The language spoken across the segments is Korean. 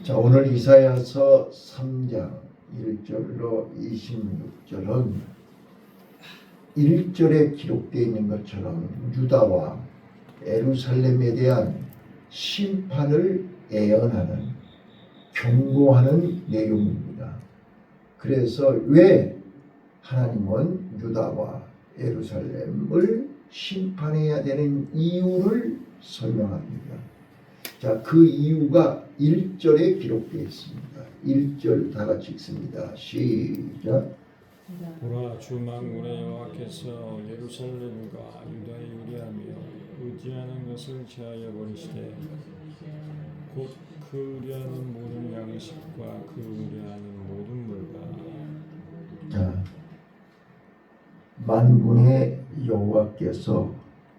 자, 오늘 이사야서 3장 1절로 26절은 1절에 기록되어 있는 것처럼 유다와 예루살렘에 대한 심판을 예언하는, 경고하는 내용입니다. 그래서 왜 하나님은 유다와 예루살렘을 심판해야 되는 이유를 설명합니다. 자, 그 이유가 1절에 기록되어 있습니다. 1절 다 같이 읽습니다. 시작. 보라, 주 만군의 여호와께서 예루살렘과 유다에 의뢰하며 의지하는 것을 제하여 버리시되 곧 그 의뢰하는 모든 양식과 그 의뢰하는 모든 물과. 자, 만군의 여호와께서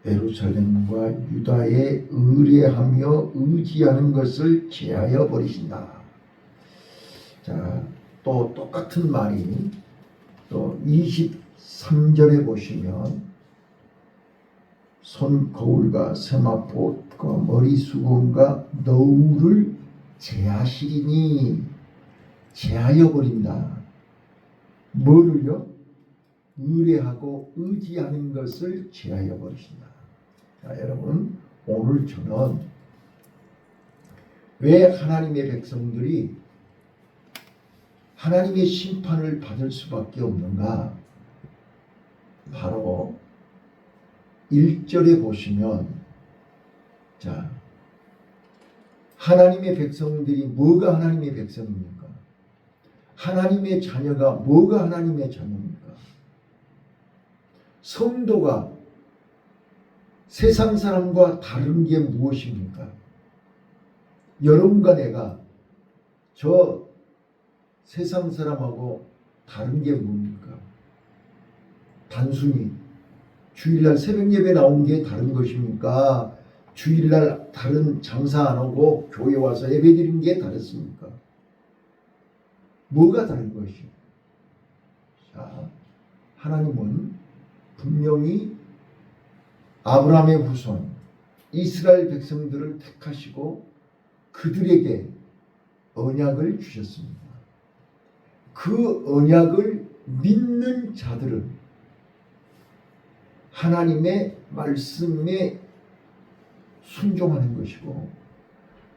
예루살렘과 유다에 의뢰하며 의지하는 것을 제하여 버리신다. 자, 또 똑같은 말이 또 23절에 보시면 손 거울과 세마포과 머리 수건과 너울을 제하시리니, 제하여 버린다. 뭐를요? 의뢰하고 의지하는 것을 제하여 버리신다. 자, 여러분, 오늘 저는 왜 하나님의 백성들이 하나님의 심판을 받을 수밖에 없는가? 바로 1절에 보시면, 자, 하나님의 백성들이 뭐가 하나님의 백성입니까? 하나님의 자녀가 뭐가 하나님의 자녀입니까? 성도가 세상 사람과 다른 게 무엇입니까? 여러분과 내가 저 세상 사람하고 다른 게 뭡니까? 단순히 주일날 새벽 예배 나온 게 다른 것입니까? 주일날 다른 장사 안 하고 교회 와서 예배 드린 게 다르습니까? 뭐가 다른 것이요? 자, 하나님은 분명히 아브라함의 후손 이스라엘 백성들을 택하시고 그들에게 언약을 주셨습니다. 그 언약을 믿는 자들은 하나님의 말씀에 순종하는 것이고,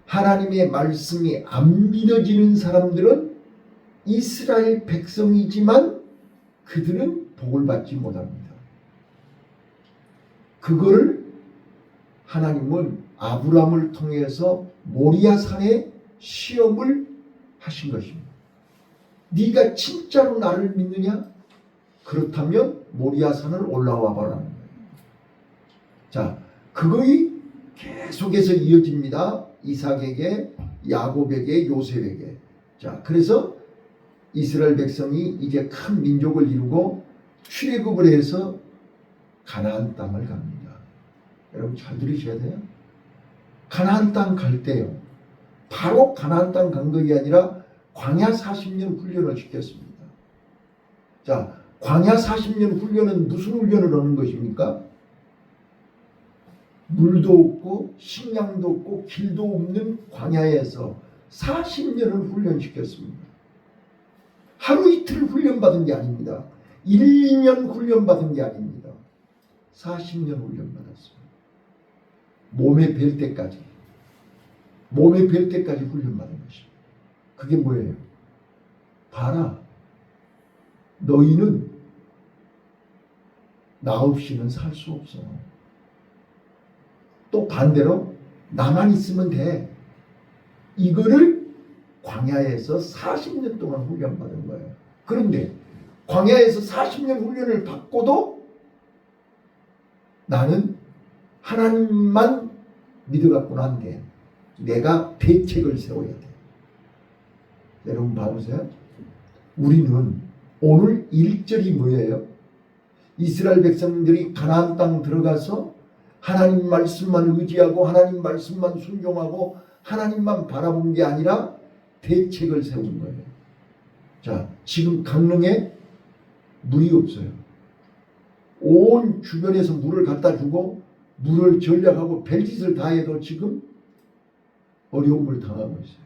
하나님의 말씀이 안 믿어지는 사람들은 이스라엘 백성이지만 그들은 복을 받지 못합니다. 그거를 하나님은 아브라함을 통해서 모리아 산에 시험을 하신 것입니다. 네가 진짜로 나를 믿느냐? 그렇다면 모리아 산을 올라와 보라는 거예요. 자, 그거이 계속해서 이어집니다. 이삭에게, 야곱에게, 요셉에게. 자, 그래서 이스라엘 백성이 이제 큰 민족을 이루고 출애굽을 해서 가나안 땅을 갑니다. 여러분 잘 들으셔야 돼요. 가나안 땅 갈 때요, 바로 가나안 땅 간 것이 아니라 광야 40년 훈련을 시켰습니다. 자, 광야 40년 훈련은 무슨 훈련을 하는 것입니까? 물도 없고 식량도 없고 길도 없는 광야에서 40년을 훈련시켰습니다. 하루 이틀 훈련받은 게 아닙니다. 1, 2년 훈련받은 게 아닙니다. 40년 훈련받았습니다. 몸에 뵐 때까지 훈련받은 것입니다. 그게 뭐예요? 봐라, 너희는 나 없이는 살 수 없어. 또 반대로 나만 있으면 돼. 이거를 광야에서 40년 동안 훈련받은 거예요. 그런데 광야에서 40년 훈련을 받고도 나는 하나님만 믿어갖고는 안 돼. 내가 대책을 세워야 돼. 여러분 봐보세요. 우리는 오늘 1절이 뭐예요? 이스라엘 백성들이 가나안 땅 들어가서 하나님 말씀만 의지하고 하나님 말씀만 순종하고 하나님만 바라본 게 아니라 대책을 세운 거예요. 자, 지금 강릉에 물이 없어요. 온 주변에서 물을 갖다 주고 물을 전략하고 별짓을 다 해도 지금 어려움을 당하고 있어요.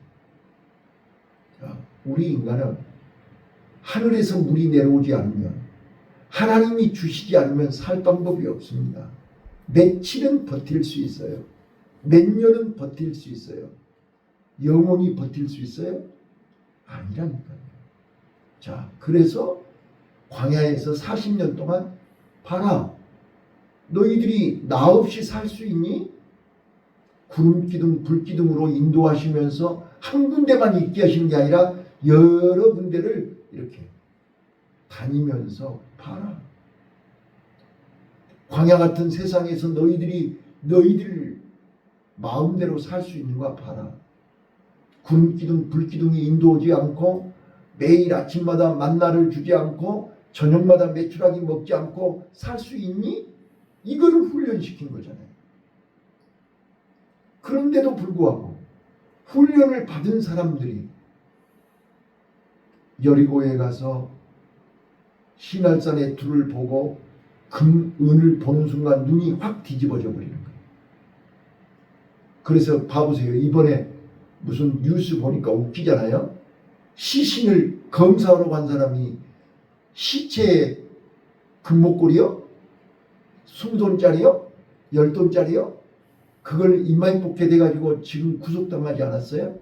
우리 인간은 하늘에서 물이 내려오지 않으면, 하나님이 주시지 않으면 살 방법이 없습니다. 며칠은 버틸 수 있어요. 몇 년은 버틸 수 있어요. 영원히 버틸 수 있어요? 아니라니까요. 자, 그래서 광야에서 40년 동안 봐라. 너희들이 나 없이 살 수 있니? 구름기둥, 불기둥으로 인도하시면서 한 군데만 있게 하시는 게 아니라 여러 군데를 이렇게 다니면서 봐라. 광야 같은 세상에서 너희들 마음대로 살 수 있는가 봐라. 구름기둥, 불기둥이 인도하지 않고 매일 아침마다 만나를 주지 않고 저녁마다 메추라기 먹지 않고 살 수 있니? 이거를 훈련시킨 거잖아요. 그런데도 불구하고 훈련을 받은 사람들이 여리고에 가서 시날산의 둘을 보고 은을 보는 순간 눈이 확 뒤집어져 버리는 거예요. 그래서 봐보세요. 이번에 무슨 뉴스 보니까 웃기잖아요. 시신을 검사하러 간 사람이 시체에 금목걸이요? 20돈짜리요? 10돈짜리요? 그걸 이마에 뽑게 돼가지고 지금 구속당하지 않았어요?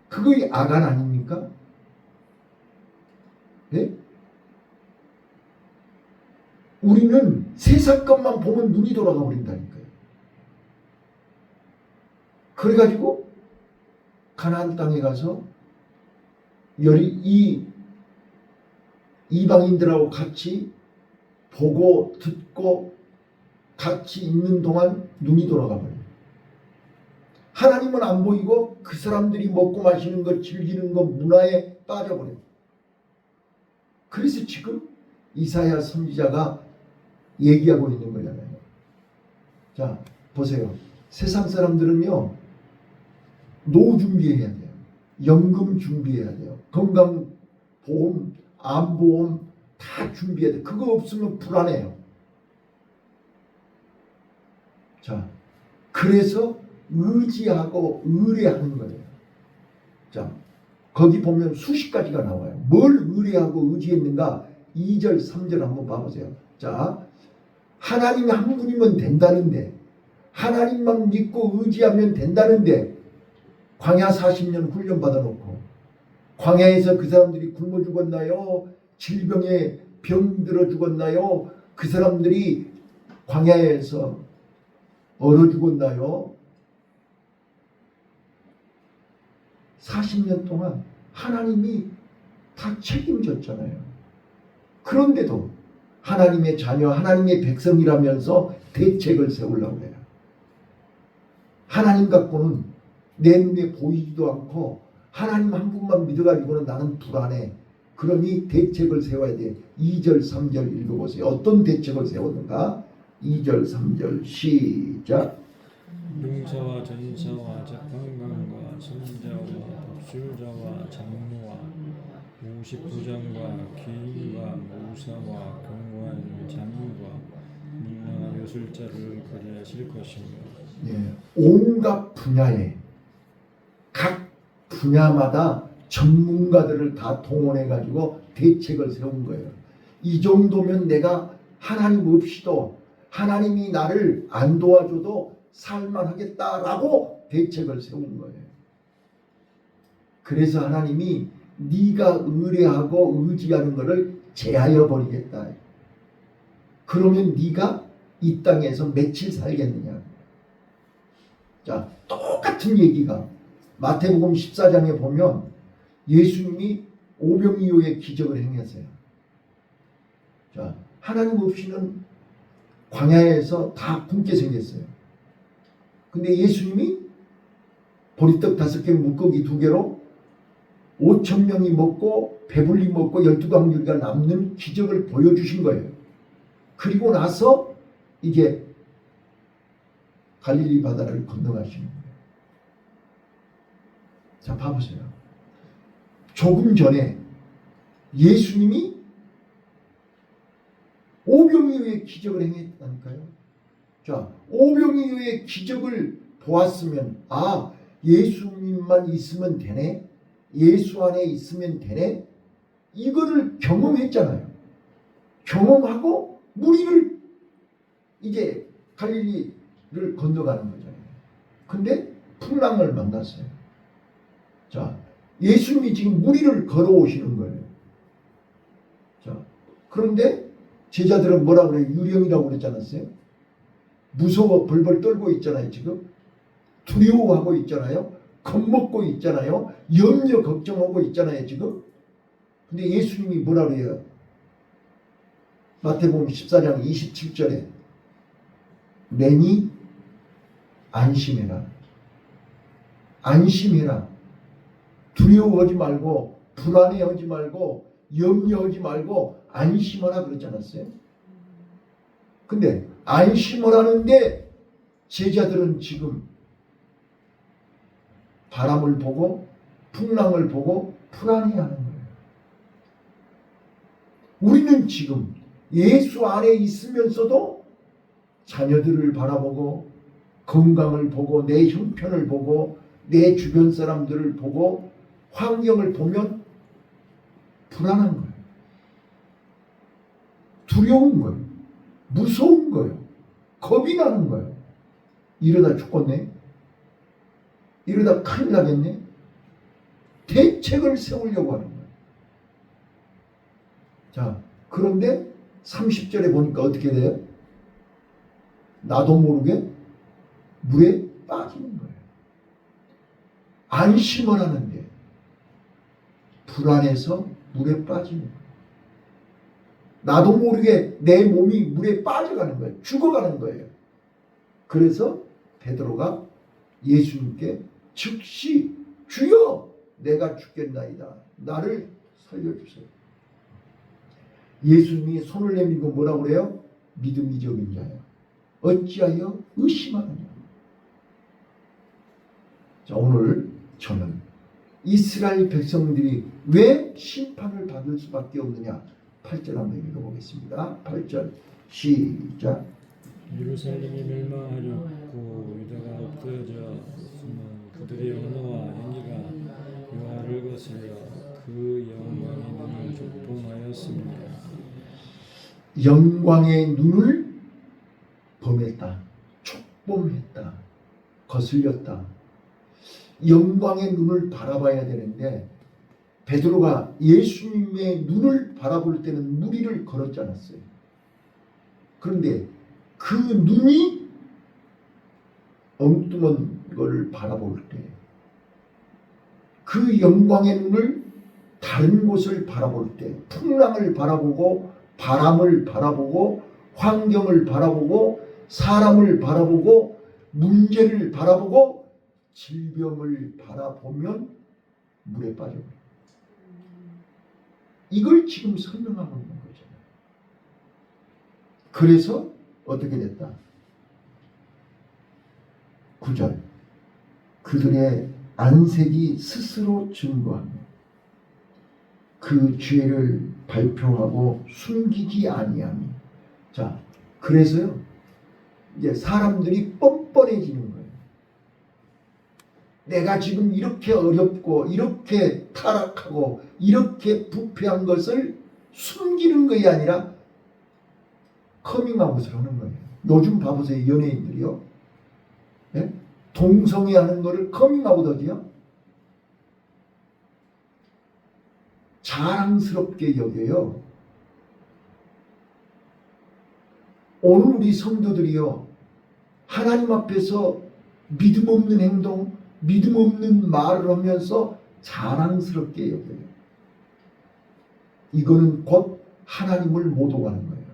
그거 아간 아닙니까? 네? 우리는 세상 것만 보면 눈이 돌아가 버린다니까요. 그래가지고 가나안 땅에 가서 이방인들하고 같이 보고 듣고 같이 있는 동안 눈이 돌아가 버려요. 하나님은 안 보이고 그 사람들이 먹고 마시는 것, 즐기는 것, 문화에 빠져버려요. 그래서 지금 이사야 선지자가 얘기하고 있는 거잖아요. 자, 보세요. 세상 사람들은요, 노후 준비해야 돼요. 연금 준비해야 돼요. 건강보험, 암보험 다 준비해야 돼요. 그거 없으면 불안해요. 자, 그래서 의지하고 의뢰하는 거예요. 자, 거기 보면 수십 가지가 나와요. 뭘 의뢰하고 의지했는가? 2절, 3절 한번 봐보세요. 자, 하나님 한 분이면 된다는데, 하나님만 믿고 의지하면 된다는데, 광야 40년 훈련 받아놓고 광야에서 그 사람들이 굶어 죽었나요? 질병에 병들어 죽었나요? 그 사람들이 광야에서 얼어 죽었나요? 40년 동안 하나님이 다 책임졌잖아요. 그런데도 하나님의 자녀, 하나님의 백성이라면서 대책을 세우려고 해요. 하나님 갖고는 내 눈에 보이지도 않고 하나님 한 분만 믿어가지고는 나는 불안해. 그러니 대책을 세워야 돼. 2절, 3절 읽어보세요. 어떤 대책을 세웠는가? 2절, 3절 시작. 용사와 전사와 재판관과 선자와 법술자와 장로와 50부장과 기인과 모사와 경관 장로와 문화 요술자를 거래하실 것이며, 예, 온갖 분야에 각 분야마다 전문가들을 다 동원해 가지고 대책을 세운 거예요. 이 정도면 내가 하나님 없이도 하나님이 나를 안 도와줘도 살만하겠다라고 대책을 세운 거예요. 그래서 하나님이 네가 의뢰하고 의지하는 것을 제하여 버리겠다. 그러면 네가 이 땅에서 며칠 살겠느냐. 자, 똑같은 얘기가 마태복음 14장에 보면 예수님이 오병이어의 기적을 행했어요. 자, 하나님 없이는 광야에서 다 굶게 생겼어요. 근데 예수님이 보리떡 5개, 물고기 2개로 5,000명이 먹고 배불리 먹고 12광주리가 남는 기적을 보여주신 거예요. 그리고 나서 이게 갈릴리 바다를 건너가시는 거예요. 자, 봐보세요. 조금 전에 예수님이 오병이어의 기적을 행했다니까요. 자, 오병이어의 기적을 보았으면 예수님만 있으면 되네? 예수 안에 있으면 되네? 이거를 경험했잖아요. 경험하고 무리를 이제 갈릴리를 건너가는 거잖아요. 근데 풍랑을 만났어요. 자, 예수님이 지금 무리를 걸어오시는 거예요. 자, 그런데 제자들은 뭐라 그래요? 유령이라고 그랬지 않았어요? 무서워 벌벌 떨고 있잖아요. 지금 두려워하고 있잖아요. 겁먹고 있잖아요. 염려 걱정하고 있잖아요. 지금. 근데 예수님이 뭐라 그래요? 마태복음 14장 27절에 내니 안심해라. 안심해라. 두려워하지 말고 불안해하지 말고 염려하지 말고 안심하라 그러지 않았어요? 근데 안심하라는데 제자들은 지금 바람을 보고 풍랑을 보고 불안해하는 거예요. 우리는 지금 예수 안에 있으면서도 자녀들을 바라보고 건강을 보고 내 형편을 보고 내 주변 사람들을 보고 환경을 보면 불안한 거예요. 두려운 거예요. 무서운 거예요. 겁이 나는 거예요. 이러다 죽겠네. 이러다 큰일 나겠네. 대책을 세우려고 하는 거예요. 자, 그런데 30절에 보니까 어떻게 돼요? 나도 모르게 물에 빠지는 거예요. 안심을 하는데 불안해서 물에 빠지는 거예요. 나도 모르게 내 몸이 물에 빠져가는 거예요. 죽어가는 거예요. 그래서 베드로가 예수님께 즉시 주여 내가 죽겠나이다. 나를 살려주세요. 예수님이 손을 내밀고 뭐라고 그래요? 믿음이 적은 자야. 어찌하여 의심하느냐. 자, 오늘 저는 이스라엘 백성들이 왜 심판을 받을 수밖에 없느냐. 8절 한번 읽어보겠습니다. 8절 시작. 예루살렘이 멸망하였고 유다가 엎드러졌으면 그들의 언어와 행위가 여호와를 거슬려 그 영광의 눈을 족봉하였습니다. 영광의 눈을 범했다. 촉범했다. 거슬렸다. 영광의 눈을 바라봐야 되는데 베드로가 예수님의 눈을 바라볼 때는 무리를 걸었지 않았어요. 그런데 그 눈이 엉뚱한 것을 바라볼 때 그 영광의 눈을 다른 곳을 바라볼 때 풍랑을 바라보고 바람을 바라보고 환경을 바라보고 사람을 바라보고 문제를 바라보고 질병을 바라보면 물에 빠져버려요. 이걸 지금 설명하고 있는 거잖아요. 그래서 어떻게 됐다? 9절 그들의 안색이 스스로 증거하며 그 죄를 발표하고 숨기지 아니하며. 자, 그래서요 이제 사람들이 뻔뻔해지는 거예요. 내가 지금 이렇게 어렵고 이렇게 타락하고 이렇게 부패한 것을 숨기는 것이 아니라 커밍아웃을 하는 거예요. 요즘 봐보세요. 연예인들이요. 네? 동성애하는 거를 커밍아웃 하지요. 자랑스럽게 여겨요. 오늘 우리 성도들이요. 하나님 앞에서 믿음 없는 행동, 믿음 없는 말을 하면서 자랑스럽게 여겨요. 이거는 곧 하나님을 모독하는 거예요.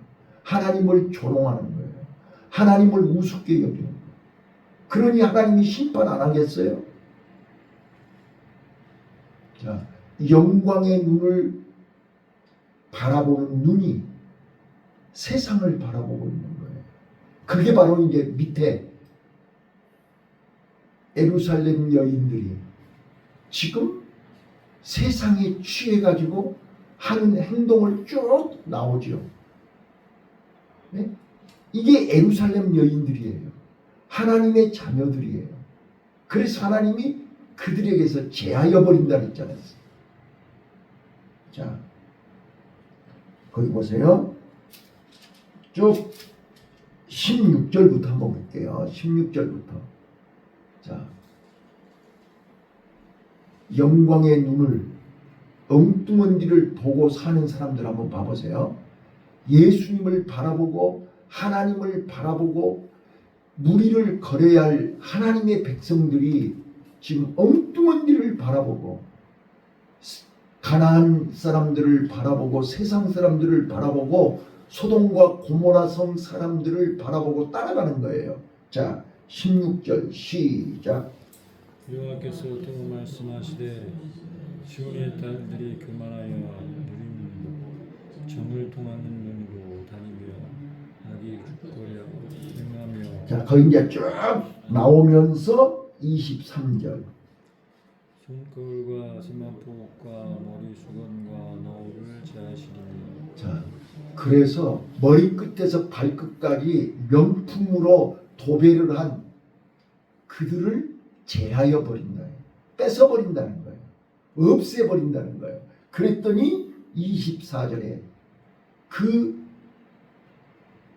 하나님을 조롱하는 거예요. 하나님을 우습게 여기는 거예요. 그러니 하나님이 심판 안 하겠어요? 자, 영광의 눈을 바라보는 눈이 세상을 바라보고 있는 거예요. 그게 바로 이제 밑에 예루살렘 여인들이 지금 세상에 취해가지고 하는 행동을 쭉 나오죠. 이게 예루살렘 여인들이에요. 하나님의 자녀들이에요. 그래서 하나님이 그들에게서 제하여 버린다 그랬잖아요. 자, 거기 보세요. 쭉 16절부터 한번 볼게요. 16절부터. 자, 영광의 눈을 엉뚱한 일을 보고 사는 사람들 한번 봐보세요. 예수님을 바라보고 하나님을 바라보고 무리를 거려야 할 하나님의 백성들이 지금 엉뚱한 일을 바라보고 가나안 사람들을 바라보고 세상 사람들을 바라보고 소돔과 고모라 성 사람들을 바라보고 따라가는 거예요. 자, 16절 시작. 여호와께서 또 말씀하시되 시온의 딸들이 교만하여 누림 정을 통하는 눈으로 다니며 악이 죽거려 행하며. 자, 거기 이제 쭉 나오면서 23절. 손거울과 세마포과 머리 수건과 너울을 제하시리니. 자, 그래서 머리끝에서 발끝까지 명품으로 도배를 한 그들을 제하여 버린다. 뺏어버린다는 거예요. 없애버린다는 거예요. 그랬더니 24절에 그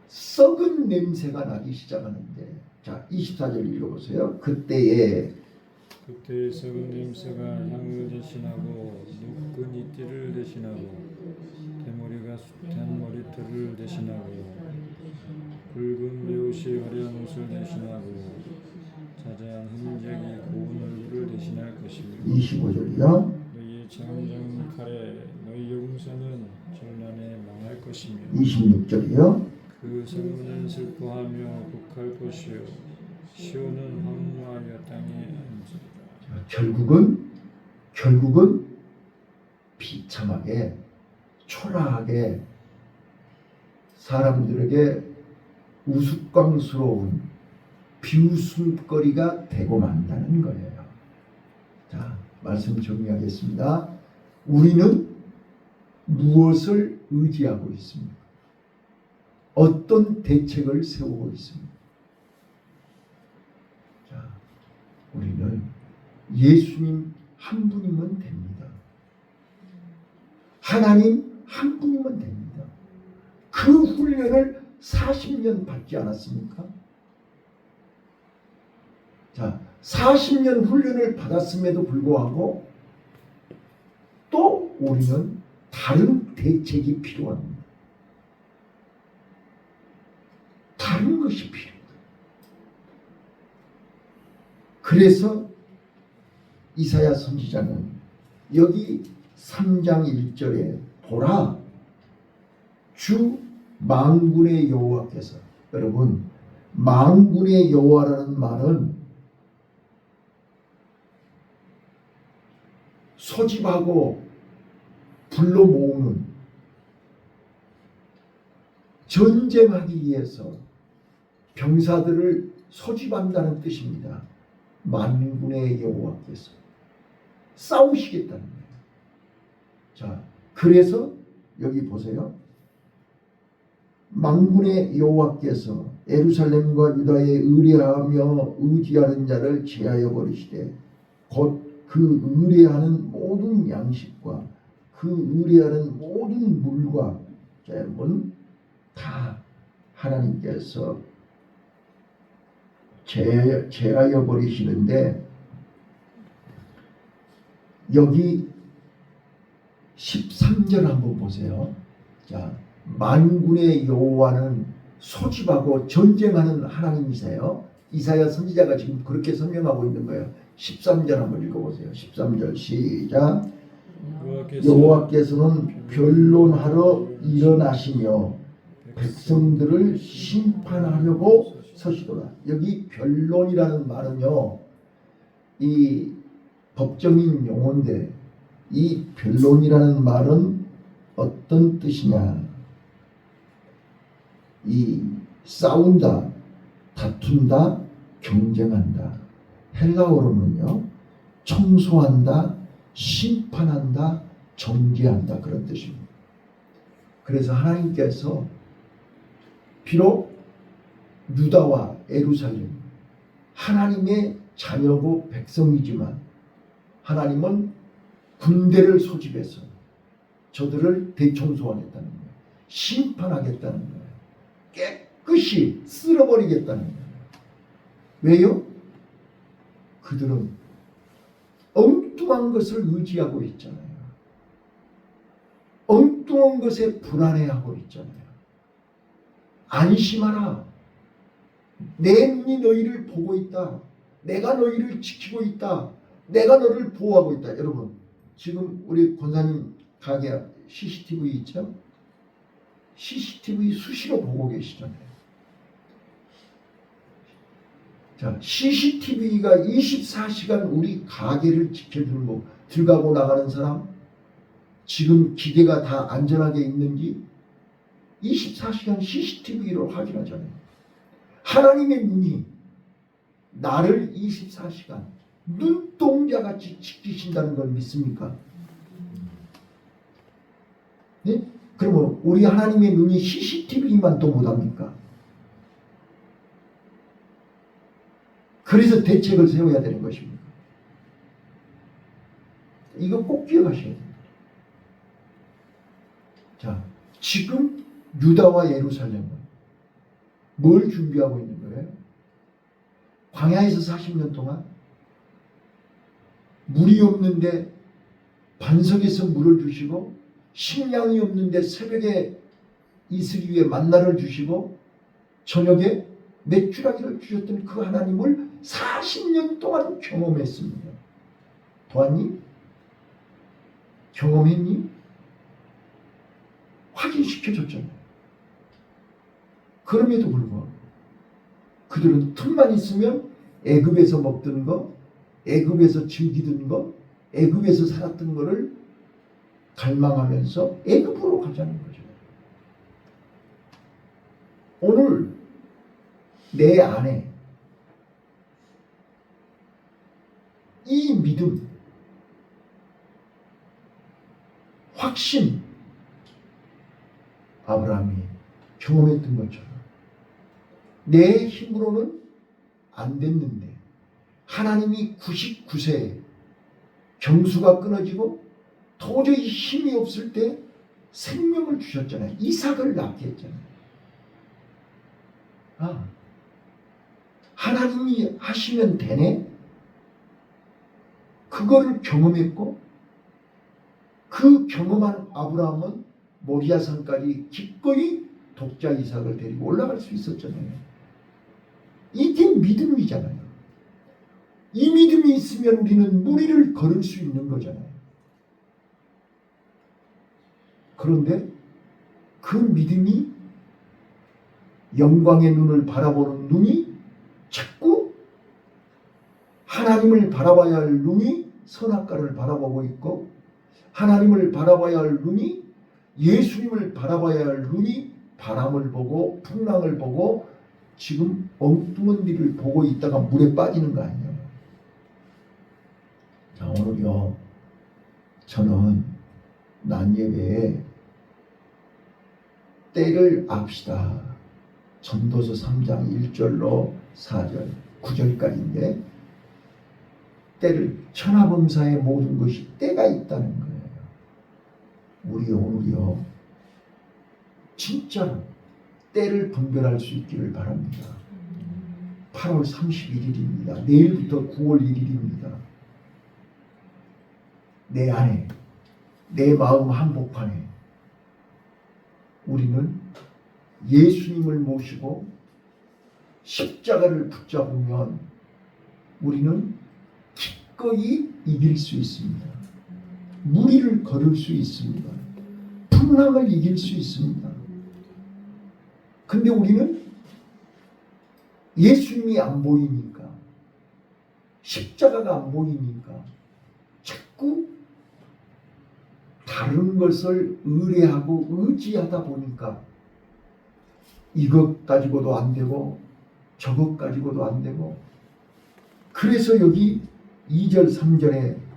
썩은 냄새가 나기 시작하는데, 자, 24절 읽어보세요. 그때 썩은 냄새가 향을 대신하고 묶은 이띠를 대신하고 대머리가 숱한 머리털을 대신하고 붉은 베옷이 화려한 옷을 대신하고 자세한 흔적이 고운 얼굴을 대신할 것이며. 25절이요. 너희의 장정 칼에 너희 용사는 전란에 망할 것이며. 26절이요. 그 성문은 슬퍼하며 곡할 것이요 시온은 황무하여 땅에 앉으리라. 결국은 비참하게 초라하게 사람들에게 우스꽝스러운 비웃음거리가 되고 만다는 거예요. 자, 말씀 정리하겠습니다. 우리는 무엇을 의지하고 있습니까? 어떤 대책을 세우고 있습니까? 자, 우리는 예수님 한 분이면 됩니다. 하나님 한 분이면 됩니다. 그 훈련을 40년 받지 않았습니까? 자, 40년 훈련을 받았음에도 불구하고 또 우리는 다른 대책이 필요합니다. 다른 것이 필요합니다. 그래서 이사야 선지자는 여기 3장 1절에 보라 주 만군의 여호와께서, 여러분 만군의 여호와라는 말은 소집하고 불러 모으는, 전쟁하기 위해서 병사들을 소집한다는 뜻입니다. 만군의 여호와께서 싸우시겠다는 거예요. 자, 그래서 여기 보세요. 만군의 여호와께서 예루살렘과 유다에 의뢰하며 의지하는 자를 제하여 버리시되 곧 그 의뢰하는 모든 양식과 그 의뢰하는 모든 물과 전부 다 하나님께서 제하여 버리시는데, 여기 13절 한번 보세요. 자, 만군의 여호와는 소집하고 전쟁하는 하나님이세요. 이사야 선지자가 지금 그렇게 설명하고 있는 거예요. 13절 한번 읽어보세요. 13절 시작. 여호와께서는 변론하러 일어나시며 백성들을 심판하려고 서시도다. 여기 변론이라는 말은요, 이 법정인 용어인데 이 변론이라는 말은 어떤 뜻이냐? 이 싸운다, 다툰다, 경쟁한다. 헬라어로는요, 청소한다, 심판한다, 정죄한다, 그런 뜻입니다. 그래서 하나님께서 비록 유다와 예루살렘, 하나님의 자녀고 백성이지만 하나님은 군대를 소집해서 저들을 대청소하겠다는 거예요. 심판하겠다는 거예요. 깨끗이 쓸어버리겠다는 거예요. 왜요? 그들은 엉뚱한 것을 의지하고 있잖아요. 엉뚱한 것에 불안해하고 있잖아요. 안심하라. 내 눈이 너희를 보고 있다. 내가 너희를 지키고 있다. 내가 너를 보호하고 있다. 여러분, 지금 우리 권사님 가게 CCTV 있죠? CCTV 수시로 보고 계시잖아요. 자, CCTV가 24시간 우리 가게를 지켜주는 거, 들어가고 나가는 사람, 지금 기계가 다 안전하게 있는지 24시간 CCTV로 확인하잖아요. 하나님의 눈이 나를 24시간 눈동자같이 지키신다는 걸 믿습니까? 네? 그러면 우리 하나님의 눈이 CCTV만 또 못합니까? 그래서 대책을 세워야 되는 것입니다. 이거 꼭 기억하셔야 됩니다. 자, 지금 유다와 예루살렘은 뭘 준비하고 있는 거예요? 광야에서 40년 동안 물이 없는데 반석에서 물을 주시고, 식량이 없는데 새벽에 이슬 위에 만나를 주시고, 저녁에 메추라기를 주셨던 그 하나님을 40년 동안 경험했습니다. 보았니? 경험했니? 확인시켜줬잖아요. 그럼에도 불구하고 그들은 틈만 있으면 애굽에서 먹던 거, 애굽에서 즐기던 거, 애굽에서 살았던 거를 갈망하면서 애굽으로 가자는 거죠. 오늘 내 안에 이 믿음, 확신, 아브라함이 경험했던 것처럼 내 힘으로는 안 됐는데 하나님이 99세에 경수가 끊어지고 도저히 힘이 없을 때 생명을 주셨잖아요. 이삭을 낳게 했잖아요. 아, 하나님이 하시면 되네? 그거를 경험했고, 그 경험한 아브라함은 모리아산까지 기꺼이 독자 이삭을 데리고 올라갈 수 있었잖아요. 이게 믿음이잖아요. 이 믿음이 있으면 우리는 무리를 걸을 수 있는 거잖아요. 그런데 그 믿음이, 영광의 눈을 바라보는 눈이 자꾸 하나님을 바라봐야 할 눈이 선악과를 바라보고 있고, 하나님을 바라봐야 할 눈이, 예수님을 바라봐야 할 눈이 바람을 보고 풍랑을 보고 지금 엉뚱한 일을 보고 있다가 물에 빠지는 거 아니에요. 자, 오늘요, 저는 난 예배에 때를 압시다. 전도서 3장 1절로 4절 9절까지인데, 때를, 천하범사의 모든 것이 때가 있다는 거예요. 우리 오늘이요, 진짜로 때를 분별할 수 있기를 바랍니다. 8월 31일입니다. 내일부터 9월 1일입니다. 내 안에, 내 마음 한복판에 우리는 예수님을 모시고 십자가를 붙잡으면 우리는 기꺼이 이길 수 있습니다. 무리를 걸을 수 있습니다. 풍랑을 이길 수 있습니다. 근데 우리는 예수님이 안 보이니까, 십자가가 안 보이니까 자꾸 다른 것을 의뢰하고 의지하다 보니까 이것 가지고도 안 되고 저것 가지고도 안 되고, 그래서 여기 2절 3절에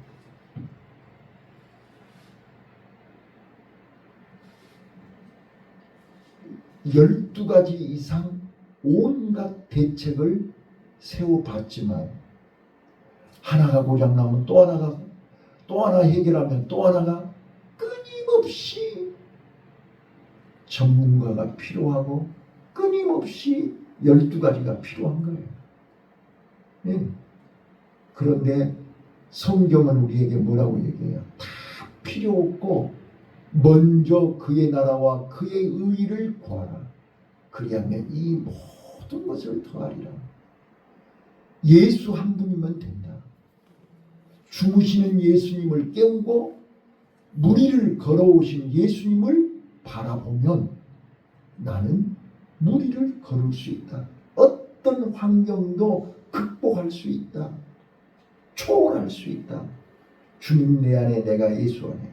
열두 가지 이상 온갖 대책을 세워봤지만 하나가 고장나면 또 하나가, 또 하나 해결하면 또 하나가, 끊임없이 전문가가 필요하고 끊임없이 12가지가 필요한 거예요. 예. 그런데 성경은 우리에게 뭐라고 얘기해요? 다 필요 없고 먼저 그의 나라와 그의 의의를 구하라. 그리하면 이 모든 것을 더하리라. 예수 한 분이면 된다. 주무시는 예수님을 깨우고 무리를 걸어오신 예수님을 바라보면 나는 무리를 걸을 수 있다. 어떤 환경도 극복할 수 있다. 초월할 수 있다. 주님 내 안에, 내가 예수 안에,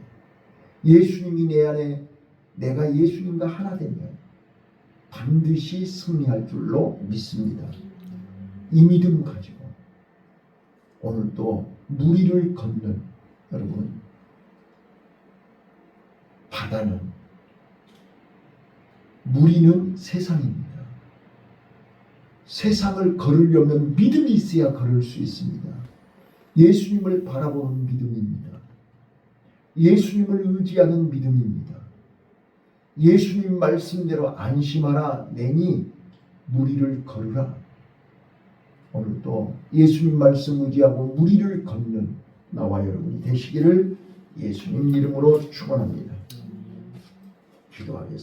예수님이 내 안에, 내가 예수님과 하나 되면 반드시 승리할 줄로 믿습니다. 이 믿음 가지고 오늘도 무리를 걷는 여러분, 바다는, 무리는 세상입니다. 세상을 걸으려면 믿음이 있어야 걸을 수 있습니다. 예수님을 바라보는 믿음입니다. 예수님을 의지하는 믿음입니다. 예수님 말씀대로 안심하라 내니 무리를 걸으라. 오늘도 예수님 말씀 의지하고 무리를 걷는 나와 여러분이 되시기를 예수님 이름으로 축원합니다. 기도하겠습니다.